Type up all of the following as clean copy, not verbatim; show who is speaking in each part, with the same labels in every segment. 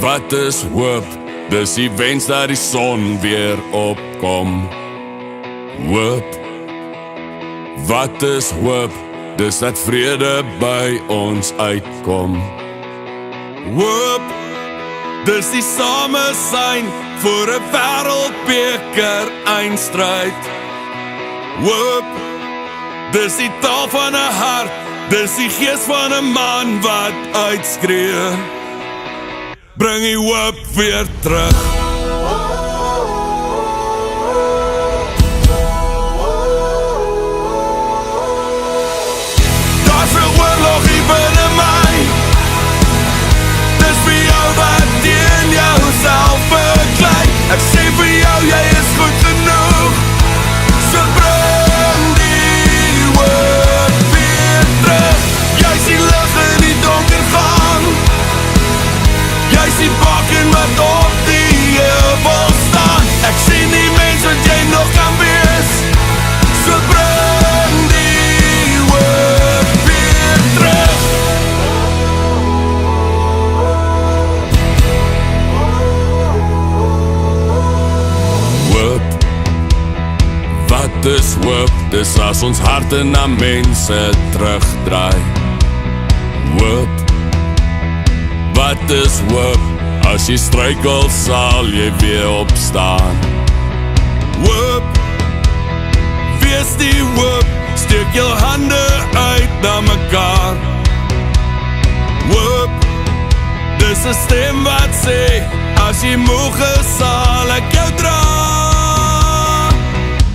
Speaker 1: Wat is hoop? Dis die wens dat die son weer opkom. Hoop. Wat is hoop? Dis dat vrede by ons uitkom. Hoop. Dis die samesyn vir 'n wêreldbeker eindstryd. Hoop. Dis die taal van 'n hart. Dis die gees van 'n man wat uitskree. Bring die hoop weer terug. Daar's 'n oorlog hier binne my. Dis vir jou wat teen jouself beklei. Ek sê vir jou, jy is goed genoeg. So bring die hoop weer terug. Jy sien lig in die donker gang. Jy sien bakken wat op die heuvel staan. Ek sien die mens wat jy nog kan wees. So bring die hoop weer terug. Hoop. Wat is hoop? Dis as ons harte na mense terugdraai. Hoop. Wat is hoop? As jy struikel sal jy weer opstaan. Hoop. Wees die hoop. Steek jou hande uit na mekaar. Hoop. Dis 'n stem wat sê, as jy moeg is sal ek jou dra.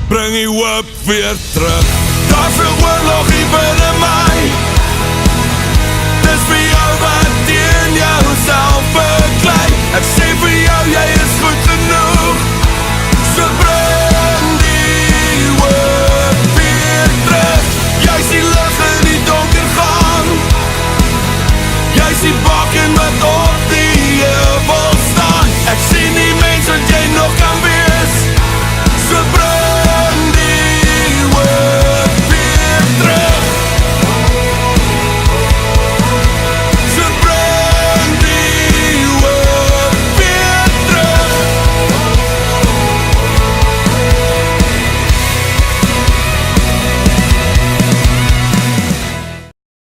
Speaker 1: Bring die hoop weer terug. Daar's 'n oorlog hier binne my. Dis vir jou wat teen jouself beklei. Ek sê vir jou, jy is goed genoeg. So bring die hoop weer terug. Jy sien lig in die donker gang. Jy sien bakken